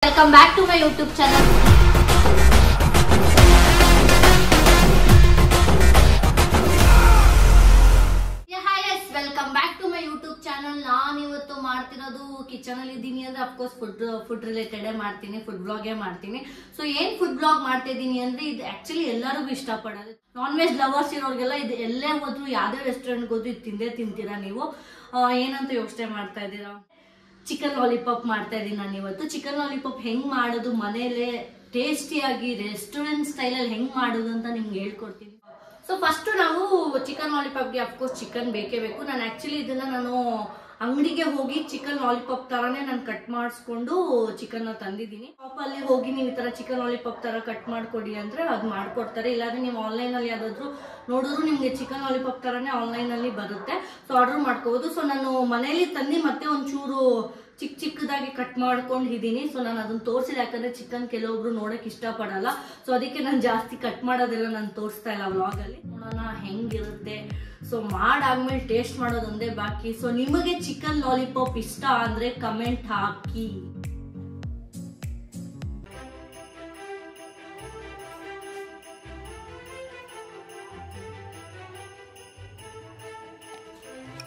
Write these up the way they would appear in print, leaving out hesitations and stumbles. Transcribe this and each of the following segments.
Welcome back to my YouTube channel. Yeah, hi guys, welcome back to my YouTube channel. ನಾನು ಇವತ್ತು ಮಾಡ್ತಿರೋದು kitchen ಅಲ್ಲಿ ಇದ್ದೀನಿ ಅಂದ್ರೆ ಆಫ್ ಕೋರ್ಸ್ ಫುಡ್ ರಿಲೇಟೆಡ್ ಮಾಡ್ತೀನಿ, ಫುಡ್ ಬ್ಲಾಗ್ ಮಾಡ್ತೀನಿ. ಸೊ ಏನ್ ಫುಡ್ ಬ್ಲಾಗ್ ಮಾಡ್ತಾ ಇದ್ದೀನಿ ಅಂದ್ರೆ ಇದು ಆಕ್ಚುಲಿ ಎಲ್ಲರಿಗೂ ಇಷ್ಟಪಡೋದು. ನಾನ್ ವೆಜ್ ಲವರ್ಸ್ ಇರೋರಿಗೆಲ್ಲ ಇದು ಎಲ್ಲೇ ಹೋದ್ರು ಯಾವ್ದೇ ರೆಸ್ಟೋರೆಂಟ್ ಹೋದ್ರು ಇದು ತಿಂದೇ ತಿಂತೀರಾ ನೀವು. ಏನಂತ ಯೋಚನೆ ಮಾಡ್ತಾ ಇದ್ದೀರಾ? ಚಿಕನ್ ಲಾಲಿಪಾಪ್ ಮಾಡ್ತಾ ಇದ್ದೀನಿ ನಾನು ಇವತ್ತು. ಚಿಕನ್ ಲಾಲಿಪಾಪ್ ಹೆಂಗ್ ಮಾಡೋದು ಮನೇಲೆ ಟೇಸ್ಟಿಯಾಗಿ ರೆಸ್ಟೋರೆಂಟ್ ಸ್ಟೈಲಲ್ಲಿ ಹೆಂಗ್ ಮಾಡೋದು ಅಂತ ನಿಮ್ಗೆ ಹೇಳ್ಕೊಡ್ತೀನಿ. ಸೊ ಫಸ್ಟ್ ನಾವು ಚಿಕನ್ ಲಾಲಿಪಾಪ್ಗೆ ಅಫ್ಕೋರ್ಸ್ ಚಿಕನ್ ಬೇಕೇ ಬೇಕು. ನಾನು ಆಕ್ಚುಲಿ ಇದನ್ನ ನಾನು ಅಂಗಡಿಗೆ ಹೋಗಿ ಚಿಕನ್ ಲಾಲಿಪಾಪ್ ತರಾನೇ ನಾನು ಕಟ್ ಮಾಡಿಸ್ಕೊಂಡು ಚಿಕನ್ ತಂದಿದ್ದೀನಿ. ಶಾಪಲ್ಲಿ ಹೋಗಿ ನೀವು ಈ ತರ ಚಿಕನ್ ಲಾಲಿಪಾಪ್ ತರ ಕಟ್ ಮಾಡ್ಕೊಡಿ ಅಂದ್ರೆ ಅದು ಮಾಡ್ಕೊಡ್ತಾರೆ. ಇಲ್ಲಾಂದ್ರೆ ನೀವು ಆನ್ಲೈನ್ ಅಲ್ಲಿ ಯಾವ್ದಾದ್ರು ನೋಡಿದ್ರು ನಿಮ್ಗೆ ಚಿಕನ್ ಲಾಲಿಪಾಪ್ ತರಾನೇ ಆನ್ಲೈನ್ ಅಲ್ಲಿ ಬರುತ್ತೆ. ಸೊ ಆರ್ಡರ್ ಮಾಡ್ಕೋಬಹುದು. ಸೊ ನಾನು ಮನೇಲಿ ತಂದು ಮತ್ತೆ ಒಂಚೂರು ಚಿಕ್ಕ ಚಿಕ್ಕದಾಗಿ ಕಟ್ ಮಾಡ್ಕೊಂಡಿದ್ದೀನಿ. ಸೊ ನಾನು ಅದನ್ನ ತೋರಿಸಿಲ್ಲ, ಯಾಕಂದ್ರೆ ಚಿಕನ್ ಕೆಲವೊಬ್ರು ನೋಡಕ್ ಇಷ್ಟಪಡಲ್ಲ. ಸೊ ಅದಕ್ಕೆ ನಾನು ಜಾಸ್ತಿ ಕಟ್ ಮಾಡೋದೆಲ್ಲ ನಾನು ತೋರಿಸ್ತಾ ಇಲ್ಲ ವ್ಲಾಗ್ ಅಲ್ಲಿ. ನೋಡೋಣ ಹೆಂಗಿರುತ್ತೆ. ಸೊ ಮಾಡಾದ್ಮೇಲೆ ಟೇಸ್ಟ್ ಮಾಡೋದೊಂದೇ ಬಾಕಿ. ಸೊ ನಿಮಗೆ ಚಿಕನ್ ಲಾಲಿಪಾಪ್ ಇಷ್ಟ ಅಂದ್ರೆ ಕಮೆಂಟ್ ಹಾಕಿ.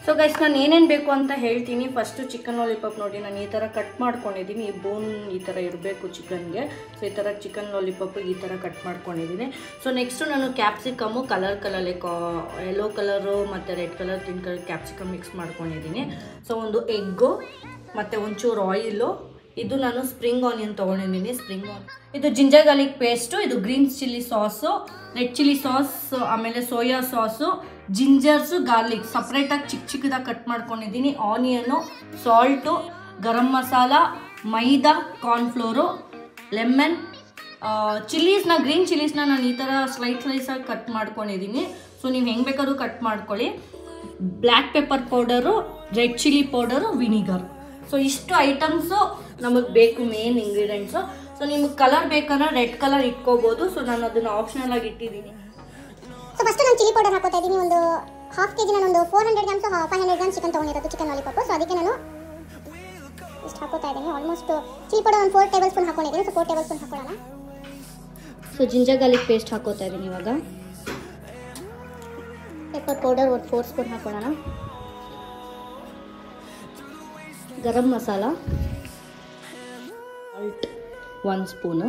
ಸೊ ಗೈಸ್ ನಾನು ಏನೇನು ಬೇಕು ಅಂತ ಹೇಳ್ತೀನಿ. ಫಸ್ಟು ಚಿಕನ್ ಲಾಲಿಪಾಪ್ ನೋಡಿ, ನಾನು ಈ ಥರ ಕಟ್ ಮಾಡ್ಕೊಂಡಿದ್ದೀನಿ. ಈ ಬೋನ್ ಈ ಥರ ಇರಬೇಕು ಚಿಕನ್ಗೆ. ಸೊ ಈ ಥರ ಚಿಕನ್ ಲಾಲಿಪಾಪ್ ಈ ಥರ ಕಟ್ ಮಾಡ್ಕೊಂಡಿದ್ದೀನಿ. ಸೊ ನೆಕ್ಸ್ಟು ನಾನು ಕ್ಯಾಪ್ಸಿಕಮ್ಮು ಕಲರಲ್ಲಿ ಯೆಲ್ಲೋ ಕಲರು ಮತ್ತು red colour green colour capsicum mix ಮಾಡ್ಕೊಂಡಿದ್ದೀನಿ. ಸೊ ಒಂದು ಎಗ್ಗು ಮತ್ತು ಒಂಚೂರು ಆಯಿಲು. ಇದು ನಾನು ಸ್ಪ್ರಿಂಗ್ ಆನಿಯನ್ ತೊಗೊಂಡಿದ್ದೀನಿ. ಸ್ಪ್ರಿಂಗ್ ಆನಿಯನ್, ಇದು ಜಿಂಜರ್ ಗಾರ್ಲಿಕ್ ಪೇಸ್ಟು, ಇದು green chilli sauce, red chilli sauce, ಆಮೇಲೆ ಸೋಯಾ ಸಾಸು, ಜಿಂಜರ್ಸು, ಗಾರ್ಲಿಕ್ ಸಪ್ರೇಟಾಗಿ ಚಿಕ್ಕ ಚಿಕ್ಕದಾಗಿ ಕಟ್ ಮಾಡ್ಕೊಂಡಿದ್ದೀನಿ. ಆನಿಯನು, ಸಾಲ್ಟು, ಗರಂ ಮಸಾಲ, ಮೈದಾ, ಕಾರ್ನ್ಫ್ಲೋರು, ಲೆಮನ್, ಚಿಲ್ಲೀಸ್ನ ಗ್ರೀನ್ ಚಿಲ್ಲೀಸ್ನ ನಾನು ಈ ಥರ ಸ್ಲೈಸಾಗಿ ಕಟ್ ಮಾಡ್ಕೊಂಡಿದ್ದೀನಿ. ಸೊ ನೀವು ಹೆಂಗೆ ಬೇಕಾದ್ರೂ ಕಟ್ ಮಾಡ್ಕೊಳ್ಳಿ. Black pepper powder, red chilli powder, vinegar. So ಇಷ್ಟು ಐಟಮ್ಸು ನಮಗೆ ಬೇಕು, ಮೇನ್ ಇಂಗ್ರೀಡಿಯೆಂಟ್ಸು. ಸೊ ನಿಮಗೆ ಕಲರ್ ಬೇಕಂದ್ರೆ ರೆಡ್ ಕಲರ್ ಇಟ್ಕೋಬೋದು. ಸೊ ನಾನು ಅದನ್ನು ಆಪ್ಷನಲ್ ಆಗಿ ಇಟ್ಟಿದ್ದೀನಿ. ಸೊ ಫಸ್ಟ್ ನಾನು ಚಿಲ್ಲಿ ಪೌಡರ್ ಹಾಕೋತಾ ಇದ್ದೀನಿ. ಒಂದು ಹಾಫ್ ಕೆಜಿ ನಾನು ಒಂದು 400 ಗ್ರಾಮ್ಸ್ 500 ಗ್ರಾಮ್ಸ್ ಚಿಕನ್ ತೊಗೊಂಡಿರೋದು ಚಿಕನ್ ಲಾಲಿಪಾಪ್. ಸೊ ಅದಕ್ಕೆ ನಾನು ಇಷ್ಟು ಹಾಕೋತಾ ಇದ್ದೀನಿ. ಆಲ್ಮೋಸ್ಟ್ ಚಿಲ್ಲಿ ಪೌಡರ್ ಒಂದು 4 ಟೇಬಲ್ ಸ್ಪೂನ್ ಹಾಕೊಂಡಿದ್ದೀನಿ. ಸೊ 4 ಟೇಬಲ್ ಸ್ಪೂನ್ ಹಾಕೊಳ್ಳೋಣ. ಸೊ ಜಿಂಜರ್ ಗಾರ್ಲಿಕ್ ಪೇಸ್ಟ್ ಹಾಕೋತಾ ಇದ್ದೀನಿ ಇವಾಗ. ಪೆಪ್ಪರ್ ಪೌಡರ್ ಒಂದು 4 ಸ್ಪೂನ್ ಹಾಕೊಳ್ಳೋಣ. ಗರಂ ಮಸಾಲ, ಸಾಲ್ಟ್ 1 ಸ್ಪೂನು,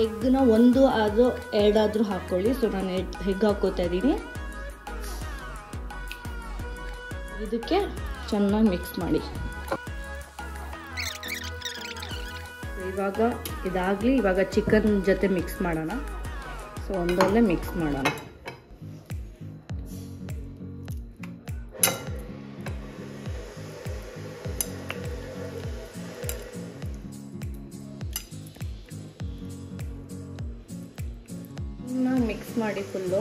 ಎಗ್ನ 1 ಆದರೂ 2 ಆದರೂ ಹಾಕ್ಕೊಳ್ಳಿ. ಸೊ ನಾನು ಎಗ್ ಹಾಕೋತಾ ಇದ್ದೀನಿ. ಇದಕ್ಕೆ ಚೆನ್ನಾಗಿ ಮಿಕ್ಸ್ ಮಾಡಿ. ಇವಾಗ ಇದಾಗಲಿ, ಇವಾಗ ಚಿಕನ್ ಜೊತೆ ಮಿಕ್ಸ್ ಮಾಡೋಣ. ಸೊ ಒಂದೊಂದೇ ಮಿಕ್ಸ್ ಮಾಡೋಣ. ಮಿಕ್ಸ್ ಮಾಡಿ ಫುಲ್ಲು.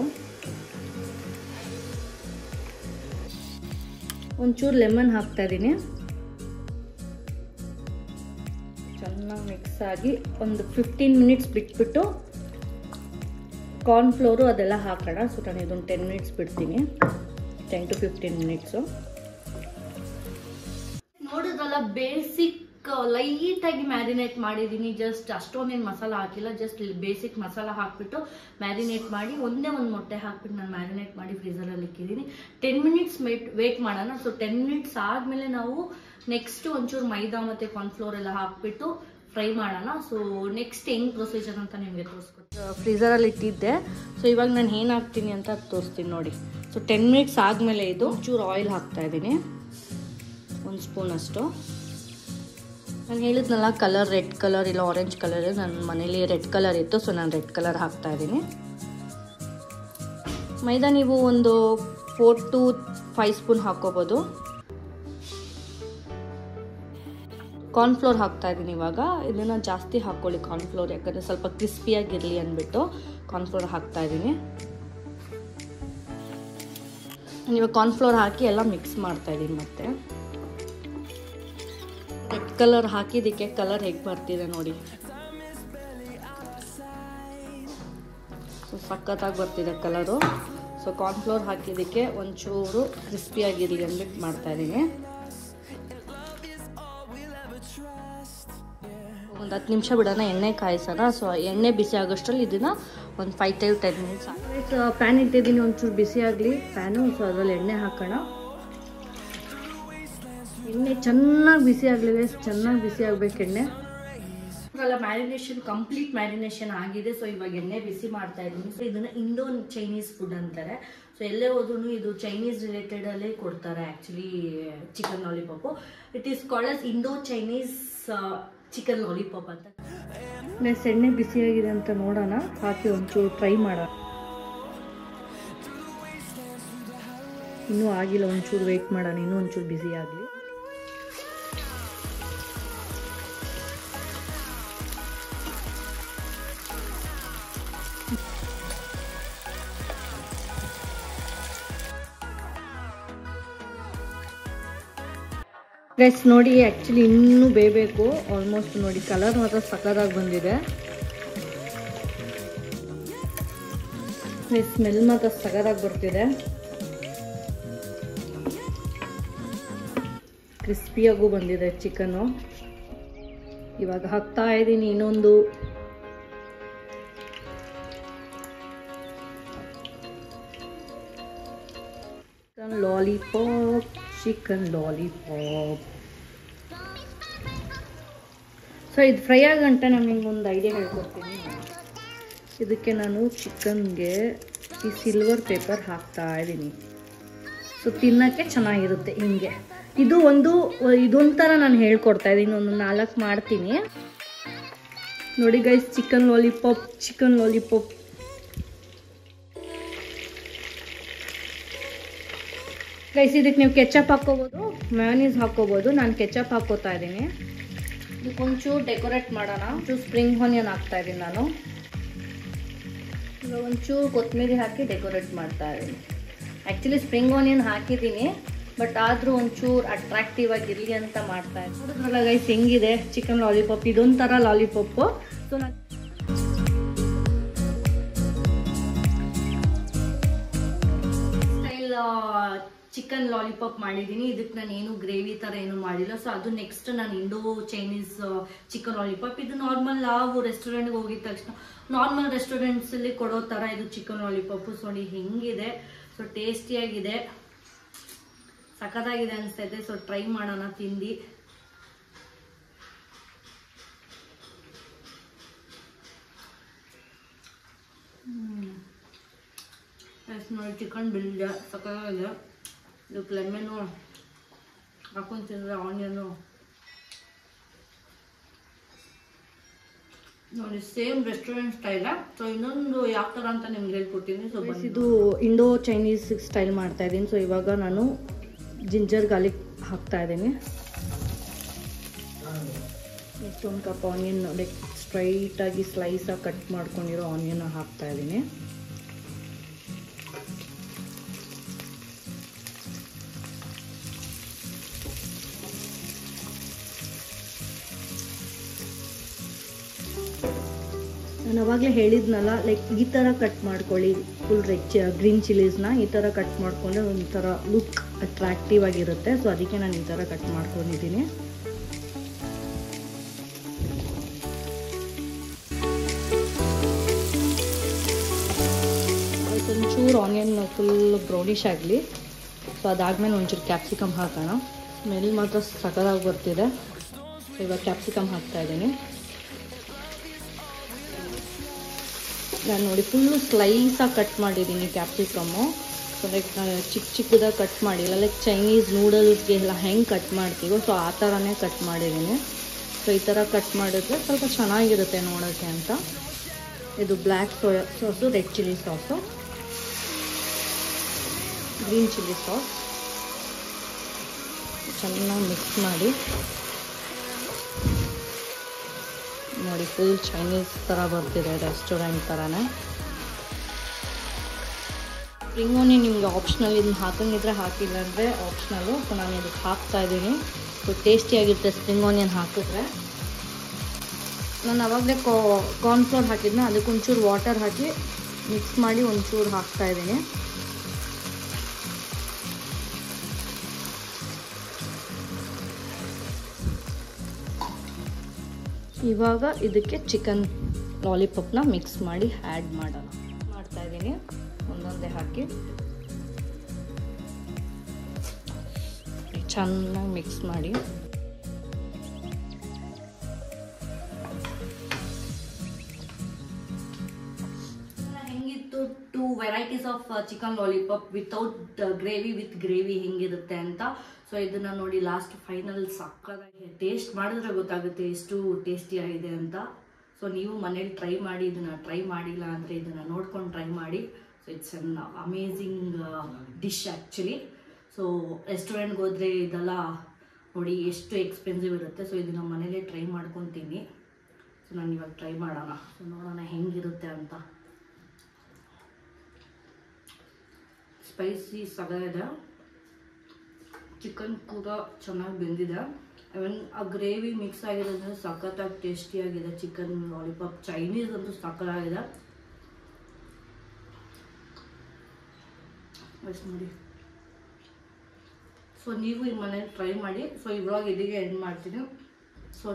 ಒಂಚೂರು ಲೆಮನ್ ಹಾಕ್ತಾ ಇದ್ದೀನಿ. ಚೆನ್ನಾಗಿ ಮಿಕ್ಸ್ ಆಗಿ ಒಂದು 15 ಮಿನಿಟ್ಸ್ ಬಿಟ್ಬಿಟ್ಟು ಕಾರ್ನ್ಫ್ಲೋರು ಅದೆಲ್ಲ ಹಾಕೋಣ. ಸೊ ನಾನು ಇದೊಂದು 10 ಮಿನಿಟ್ಸ್ ಬಿಡ್ತೀನಿ, 10 to 15 ಮಿನಿಟ್ಸು. ನೋಡಿದ್ರಲ್ಲ, ಬೇಸಿಕ್ ಲೈಟಾಗಿ ಮ್ಯಾರಿನೇಟ್ ಮಾಡಿದ್ದೀನಿ. ಜಸ್ಟ್ ಅಷ್ಟೊಂದೇನು ಮಸಾಲ ಹಾಕಿಲ್ಲ, ಜಸ್ಟ್ ಬೇಸಿಕ್ ಮಸಾಲ ಹಾಕ್ಬಿಟ್ಟು ಮ್ಯಾರಿನೇಟ್ ಮಾಡಿ ಒಂದೇ ಒಂದು ಮೊಟ್ಟೆ ಹಾಕ್ಬಿಟ್ಟು ನಾನು ಮ್ಯಾರಿನೇಟ್ ಮಾಡಿ ಫ್ರೀಸರಲ್ಲಿ ಇಕ್ಕಿದ್ದೀನಿ. 10 ಮಿನಿಟ್ಸ್ ವೇಟ್ ಮಾಡೋಣ. ಸೊ 10 ಮಿನಿಟ್ಸ್ ಆದಮೇಲೆ ನಾವು ನೆಕ್ಸ್ಟ್ ಒಂಚೂರು ಮೈದಾ ಮತ್ತು ಕಾರ್ನ್ಫ್ಲೋರ್ ಎಲ್ಲ ಹಾಕ್ಬಿಟ್ಟು ಫ್ರೈ ಮಾಡೋಣ. ಸೊ ನೆಕ್ಸ್ಟ್ ಹೆಂಗೆ ಪ್ರೊಸೀಜರ್ ಅಂತ ನಿಮಗೆ ತೋರಿಸ್ಕೊಡ್ತೀನಿ. ಫ್ರೀಸರಲ್ಲಿ ಇಟ್ಟಿದ್ದೆ. ಸೊ ಇವಾಗ ನಾನು ಏನು ಹಾಕ್ತೀನಿ ಅಂತ ತೋರಿಸ್ತೀನಿ ನೋಡಿ. ಸೊ 10 ಮಿನಿಟ್ಸ್ ಆದಮೇಲೆ ಇದು ಒಂಚೂರು ಆಯಿಲ್ ಹಾಕ್ತಾ ಇದ್ದೀನಿ, 1 ಸ್ಪೂನ್ ಅಷ್ಟು. ನಾನು ಹೇಳಿದ್ನಲ್ಲ ಕಲರ್ ರೆಡ್ ಕಲರ್ ಇಲ್ಲ ಆರೆಂಜ್ ಕಲರ್, ನನ್ನ ಮನೇಲಿ ರೆಡ್ ಕಲರ್ ಇತ್ತು. ಸೊ ನಾನು ರೆಡ್ ಕಲರ್ ಹಾಕ್ತಾ ಇದ್ದೀನಿ. ಮೈದಾ ನೀವು ಒಂದು 4 to 5 ಸ್ಪೂನ್ ಹಾಕ್ಕೋಬೋದು. ಕಾರ್ನ್ಫ್ಲೋರ್ ಹಾಕ್ತಾ ಇದ್ದೀನಿ ಇವಾಗ. ಇದನ್ನು ಜಾಸ್ತಿ ಹಾಕ್ಕೊಳ್ಳಿ ಕಾರ್ನ್ಫ್ಲೋರ್, ಯಾಕಂದರೆ ಸ್ವಲ್ಪ ಕ್ರಿಸ್ಪಿಯಾಗಿರಲಿ ಅಂದ್ಬಿಟ್ಟು ಕಾರ್ನ್ಫ್ಲೋರ್ ಹಾಕ್ತಾ ಇದ್ದೀನಿ. ಇವಾಗ ಕಾರ್ನ್ಫ್ಲೋರ್ ಹಾಕಿ ಎಲ್ಲ ಮಿಕ್ಸ್ ಮಾಡ್ತಾ ಇದ್ದೀನಿ. ಮತ್ತೆ ರೆಡ್ ಕಲರ್ ಹಾಕಿದ್ದಕ್ಕೆ ಕಲರ್ ಹೇಗೆ ಬರ್ತಿದೆ ನೋಡಿ. ಸೊ ಸಖತ್ತಾಗಿ ಬರ್ತಿದೆ ಕಲರು. ಸೊ ಕಾರ್ನ್ಫ್ಲೋರ್ ಹಾಕಿದ್ದಕ್ಕೆ ಒಂಚೂರು ಕ್ರಿಸ್ಪಿಯಾಗಿರಲಿ ಅಂದ್ಬಿಟ್ಟು ಮಾಡ್ತಾಯಿದ್ದೀನಿ. ಒಂದು 10 ನಿಮಿಷ ಬಿಡೋಣ, ಎಣ್ಣೆ ಕಾಯಿಸೋಣ. ಸೊ ಎಣ್ಣೆ ಬಿಸಿ ಆಗೋಷ್ಟರಲ್ಲಿ ಇದನ್ನು ಒಂದು 5 to 10 ಮಿನಿಟ್ಸ್ ಪ್ಯಾನ್ ಇಟ್ಟಿದ್ದೀನಿ. ಒಂಚೂರು ಬಿಸಿ ಆಗಲಿ ಪ್ಯಾನು. ಸೊ ಅದರಲ್ಲಿ ಎಣ್ಣೆ ಹಾಕೋಣ. ಎಣ್ಣೆ ಚೆನ್ನಾಗಿ ಬಿಸಿ ಆಗಲಿ, ಚೆನ್ನಾಗಿ ಬಿಸಿ ಆಗಬೇಕು ಎಣ್ಣೆ. ಅಲ್ಲ ಮ್ಯಾರಿನೇಷನ್ ಕಂಪ್ಲೀಟ್ ಮ್ಯಾರಿನೇಷನ್ ಆಗಿದೆ. ಸೊ ಇವಾಗ ಎಣ್ಣೆ ಬಿಸಿ ಮಾಡ್ತಾ ಇದ್ದೀನಿ. ಸೊ ಇದನ್ನು ಇಂಡೋ ಚೈನೀಸ್ ಫುಡ್ ಅಂತಾರೆ. ಸೊ ಎಲ್ಲೇ ಹೋದ್ರೂ ಇದು ಚೈನೀಸ್ ರಿಲೇಟೆಡಲ್ಲೇ ಕೊಡ್ತಾರೆ actually chicken lollipop. It is called as Indo Chinese chicken lollipop ಅಂತ. ನೆಕ್ಸ್ಟ್ ಎಣ್ಣೆ ಬಿಸಿಯಾಗಿದೆ ಅಂತ ನೋಡೋಣ, ಹಾಕಿ ಒಂಚೂರು ಟ್ರೈ ಮಾಡೋಣ. ಇನ್ನೂ ಆಗಿಲ್ಲ, ಒಂಚೂರು ವೆಯ್ಟ್ ಮಾಡೋಣ, ಇನ್ನೂ ಒಂಚೂರು ಬಿಸಿ ಆಗಲಿ. ಗೈಸ್ ನೋಡಿ, ಆ್ಯಕ್ಚುಲಿ ಇನ್ನೂ ಬೇಯಬೇಕು. ಆಲ್ಮೋಸ್ಟ್ ನೋಡಿ ಕಲರ್ ಮಾತ್ರ ಸಕ್ಕತ್ತಾಗಿ ಬಂದಿದೆ. ಸ್ಮೆಲ್ ಮಾತ್ರ ಸಕ್ಕತ್ತಾಗಿ ಬರ್ತಿದೆ. ಕ್ರಿಸ್ಪಿಯಾಗೂ ಬಂದಿದೆ ಚಿಕನ್ನು. ಇವಾಗ ಹಾಕ್ತಾ ಇದ್ದೀನಿ ಇನ್ನೊಂದು. Lollipop, chicken lollipop. ಸೊ ಇದು ಫ್ರೈ ಆಗಂಟ ನಾನು ನಿಮ್ಗೆ ಒಂದು ಐಡಿಯಾ ಹೇಳ್ಕೊಡ್ತೀನಿ. ಇದಕ್ಕೆ ನಾನು ಚಿಕನ್ಗೆ ಈ ಸಿಲ್ವರ್ ಪೇಪರ್ ಹಾಕ್ತಾ ಇದ್ದೀನಿ. ಸೊ ತಿನ್ನೋಕ್ಕೆ ಚೆನ್ನಾಗಿರುತ್ತೆ ಹಿಂಗೆ. ಇದೊಂಥರ ನಾನು ಹೇಳ್ಕೊಡ್ತಾ ಇದ್ದೀನಿ, ಒಂದು 4 ಮಾಡ್ತೀನಿ ನೋಡಿ ಗೈಸ್. Chicken lollipop guys. ಇದಕ್ಕೆ ನೀವು ಕೆಚಪ್ ಹಾಕ್ಕೋಬೋದು, ಮಯೋನೀಸ್ ಹಾಕ್ಕೋಬೋದು. ನಾನು ಕೆಚಪ್ ಹಾಕ್ಕೋತಾ ಇದ್ದೀನಿ. ಇದಕ್ಕೆ ಒಂಚೂರು ಡೆಕೋರೇಟ್ ಮಾಡೋಣ. ಒಂಚೂರು ಸ್ಪ್ರಿಂಗ್ ಆನಿಯನ್ ಹಾಕ್ತಾ ಇದ್ದೀನಿ ನಾನು. ಇವಾಗ ಒಂಚೂರು ಕೊತ್ತಂಬರಿ ಹಾಕಿ ಡೆಕೋರೇಟ್ ಮಾಡ್ತಾ ಇದ್ದೀನಿ. ಆ್ಯಕ್ಚುಲಿ ಸ್ಪ್ರಿಂಗ್ ಆನಿಯನ್ ಹಾಕಿದ್ದೀನಿ, ಬಟ್ ಆದರೂ ಒಂಚೂರು ಅಟ್ರಾಕ್ಟಿವ್ ಆಗಿರಲಿ ಅಂತ ಮಾಡ್ತಾ ಇದ್ದೀನಿ. ನೋಡಿದ್ರಲ್ಲ ಗೈಸ್ ಹೆಂಗಿದೆ ಚಿಕನ್ ಲಾಲಿಪಾಪ್. ಇದೊಂಥರ ಲಾಲಿಪಾಪು. ಸೊ ನಾನು ಸ್ಟೈಲ್ ಚಿಕನ್ ಲಾಲಿಪಾಪ್ ಮಾಡಿದ್ದೀನಿ. ಇದಕ್ಕೆ ನಾನು ಏನು ಗ್ರೇವಿ ಥರ ಏನು ಮಾಡಿಲ್ಲ. ಸೊ ಅದು ನೆಕ್ಸ್ಟ್ ನಾನು ಇಂಡೋ ಚೈನೀಸ್ ಚಿಕನ್ ಲಾಲಿಪಾಪ್. ಇದು ನಾರ್ಮಲ್ ನಾವು ರೆಸ್ಟೋರೆಂಟ್ಗೆ ಹೋಗಿದ ತಕ್ಷಣ ನಾರ್ಮಲ್ ರೆಸ್ಟೋರೆಂಟ್ಸಲ್ಲಿ ಕೊಡೋ ಥರ ಇದು ಚಿಕನ್ ಲಾಲಿಪಾಪು. ಸೊ ನೋಡಿ ಹೆಂಗಿದೆ. ಸೊ ಟೇಸ್ಟಿಯಾಗಿದೆ, ಸಖತ್ತಾಗಿದೆ ಅನಿಸ್ತೈತೆ. ಸೊ ಟ್ರೈ ಮಾಡೋಣ ತಿಂದು. ನೋಡಿ ಚಿಕನ್ ಬಿಲ್ಡ ಸಖತ್ತಾಗಿದೆ. ಇದಕ್ಕೆ ಲೆಮನ್ನು ಹಾಕೊಂಡು ತಿಂದರೆ, ಆನಿಯನು ನೋಡಿ ಸೇಮ್ ರೆಸ್ಟೋರೆಂಟ್ ಸ್ಟೈಲ. ಸೊ ಇನ್ನೊಂದು ಯಾವ ಥರ ಅಂತ ನಿಮ್ಗೆ ಹೇಳ್ಕೊಡ್ತೀನಿ. ಸೊ ಇದು ಇಂಡೋ ಚೈನೀಸ್ ಸ್ಟೈಲ್ ಮಾಡ್ತಾ ಇದ್ದೀನಿ. ಸೊ ಇವಾಗ ನಾನು ಜಿಂಜರ್ ಗಾರ್ಲಿಕ್ ಹಾಕ್ತಾ ಇದ್ದೀನಿ. ಒಂದು ಕಪ್ ಆನಿಯನ್ ಲೈಕ್ ಸ್ಟ್ರೈಟಾಗಿ ಸ್ಲೈಸಾಗಿ ಕಟ್ ಮಾಡ್ಕೊಂಡಿರೋ ಆನಿಯನ್ ಹಾಕ್ತಾ ಇದ್ದೀನಿ. ನಾನು ಅವಾಗಲೇ ಹೇಳಿದ್ನಲ್ಲ, ಲೈಕ್ ಈ ಥರ ಕಟ್ ಮಾಡ್ಕೊಳ್ಳಿ. ಫುಲ್ ಗ್ರೀನ್ ಚಿಲ್ಲೀಸ್ನ ಈ ಥರ ಕಟ್ ಮಾಡಿಕೊಂಡ್ರೆ ಒಂಥರ ಲುಕ್ ಅಟ್ರಾಕ್ಟಿವ್ ಆಗಿರುತ್ತೆ. ಸೊ ಅದಕ್ಕೆ ನಾನು ಈ ಥರ ಕಟ್ ಮಾಡ್ಕೊಂಡಿದ್ದೀನಿ. ಒಂಚೂರು ಆನಿಯನ್ ಫುಲ್ ಬ್ರೌನಿಷ್ ಆಗಲಿ. ಸೊ ಅದಾದಮೇಲೆ ಒಂಚೂರು ಕ್ಯಾಪ್ಸಿಕಮ್ ಹಾಕೋಣ. ಸ್ಮೆಲ್ ಮಾತ್ರ ಸಖತ್ತಾಗಿ ಬರ್ತಿದೆ. ಸೊ ಇವಾಗ ಕ್ಯಾಪ್ಸಿಕಮ್ ಹಾಕ್ತಾ ಇದ್ದೀನಿ. ನಾನು ನೋಡಿ ಫುಲ್ಲು ಸ್ಲೈಸಾಗಿ ಕಟ್ ಮಾಡಿದ್ದೀನಿ ಕ್ಯಾಪ್ಸಿಕಮ್ಮು. ಸೊ ಲೈಕ್ ಚಿಕ್ಕದಾಗಿ ಕಟ್ ಮಾಡಿಲ್ಲ, ಲೈಕ್ ಚೈನೀಸ್ ನೂಡಲ್ಸ್ಗೆ ಎಲ್ಲ ಹೆಂಗೆ ಕಟ್ ಮಾಡ್ತೀವೋ ಸೊ ಆ ಥರನೇ ಕಟ್ ಮಾಡಿದ್ದೀನಿ. ಸೊ ಈ ಥರ ಕಟ್ ಮಾಡಿದ್ರೆ ಸ್ವಲ್ಪ ಚೆನ್ನಾಗಿರುತ್ತೆ ನೋಡೋಕ್ಕೆ ಅಂತ. ಇದು black soya sauce, red chilli sauce, green chilli sauce ಚೆನ್ನಾಗಿ ಮಿಕ್ಸ್ ಮಾಡಿ ನೋಡಿ. ಫುಲ್ ಚೈನೀಸ್ ಥರ ಬರ್ತಿದೆ, ರೆಸ್ಟೋರೆಂಟ್ ಥರನೇ. ಸ್ಪ್ರಿಂಗ್ ಆನಿಯನ್ ನಿಮ್ಗೆ ಆಪ್ಷನಲ್, ಇದನ್ನ ಹಾಕಂಗಿದ್ರೆ ಹಾಕಿಲ್ಲ ಅಂದರೆ ಆಪ್ಷನಲ್ಲು. ಸೊ ನಾನು ಇದಕ್ಕೆ ಹಾಕ್ತಾ ಇದ್ದೀನಿ. ಸೊ ಟೇಸ್ಟಿಯಾಗಿರುತ್ತೆ ಸ್ಪ್ರಿಂಗ್ ಆನಿಯನ್ ಹಾಕಿದ್ರೆ. ನಾನು ಆವಾಗಲೇ ಕಾರ್ನ್ಫ್ಲೋರ್ ಹಾಕಿದ್ನ, ಅದಕ್ಕೆ ಒಂಚೂರು ವಾಟರ್ ಹಾಕಿ ಮಿಕ್ಸ್ ಮಾಡಿ ಒಂಚೂರು ಹಾಕ್ತಾ ಇದ್ದೀನಿ. ಇವಾಗ ಇದಕ್ಕೆ ಚಿಕನ್ ಲಾಲಿಪಾಪ್ನ ಮಿಕ್ಸ್ ಮಾಡಿ ಆ್ಯಡ್ ಮಾಡ್ತಾ ಇದ್ದೀನಿ. ಒಂದೊಂದೇ ಹಾಕಿ ಚೆನ್ನಾಗಿ ಮಿಕ್ಸ್ ಮಾಡಿ. ಹೆಂಗಿತ್ತು 2 varieties of chicken lollipop without gravy with gravy ಹೆಂಗಿರುತ್ತೆ ಅಂತ. ಸೊ ಇದನ್ನ ನೋಡಿ ಲಾಸ್ಟ್ ಫೈನಲ್ ಸಕ್ಕತ್ತಾಗಿ ಟೇಸ್ಟ್ ಮಾಡಿದ್ರೆ ಗೊತ್ತಾಗುತ್ತೆ ಎಷ್ಟು ಟೇಸ್ಟಿ ಆಗಿದೆ ಅಂತ. ಸೊ ನೀವು ಮನೇಲಿ ಟ್ರೈ ಮಾಡಿ, ಇದನ್ನ ಟ್ರೈ ಮಾಡಿಲ್ಲ ಅಂದರೆ ಇದನ್ನ ನೋಡ್ಕೊಂಡು ಟ್ರೈ ಮಾಡಿ. So it's an amazing dish actually. So ರೆಸ್ಟೋರೆಂಟ್ಗೆ ಹೋದರೆ ಇದೆಲ್ಲ ನೋಡಿ ಎಷ್ಟು ಎಕ್ಸ್ಪೆನ್ಸಿವ್ ಇರುತ್ತೆ. ಸೊ ಇದನ್ನ ಮನೇಲೇ ಟ್ರೈ ಮಾಡ್ಕೊತೀನಿ. ಸೊ ನಾನು ಇವಾಗ ಟ್ರೈ ಮಾಡೋಣ. ಸೊ ನೋಡೋಣ ಹೆಂಗಿರುತ್ತೆ ಅಂತ. ಸ್ಪೈಸಿ ಸಗದಿದೆ, ಚಿಕನ್ ಕೂಡ ಚೆನ್ನಾಗಿ ಬೆಂದಿದೆ. ಇವನ್ ಆ ಗ್ರೇವಿ ಮಿಕ್ಸ್ ಆಗಿರೋದ್ರಿಂದ ಸಖತ್ತಾಗಿ ಟೇಸ್ಟಿಯಾಗಿದೆ ಚಿಕನ್ ಲಾಲಿಪಾಪ್. ಚೈನೀಸ್ ಅಂತೂ ಸಖತ್ತಾಗಿದೆ ನೋಡಿ. ಸೊ ನೀವು ಈ ಮನೇಲಿ ಟ್ರೈ ಮಾಡಿ. ಸೊ ಈ ವ್ಲಾಗ್ ಇಲ್ಲಿಗೆ ಎಂಡ್ ಮಾಡ್ತೀನಿ. So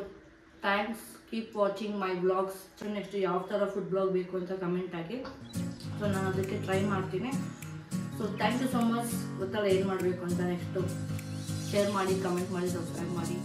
thanks, keep watching my vlogs. Next ಯಾವ ಥರ ಫುಡ್ ವ್ಲಾಗ್ ಬೇಕು ಅಂತ ಕಮೆಂಟ್ ಹಾಕಿ. ಸೊ ನಾನು ಅದಕ್ಕೆ ಟ್ರೈ ಮಾಡ್ತೀನಿ. So thank you so much. ಗೊತ್ತಲ್ಲ ಏನು ಮಾಡಬೇಕು ಅಂತ. ನೆಕ್ಸ್ಟು ಶೇರ್ ಮಾಡಿ, ಕಮೆಂಟ್ ಮಾಡಿ, ಸಬ್ಸ್ಕ್ರೈಬ್ ಮಾಡಿ.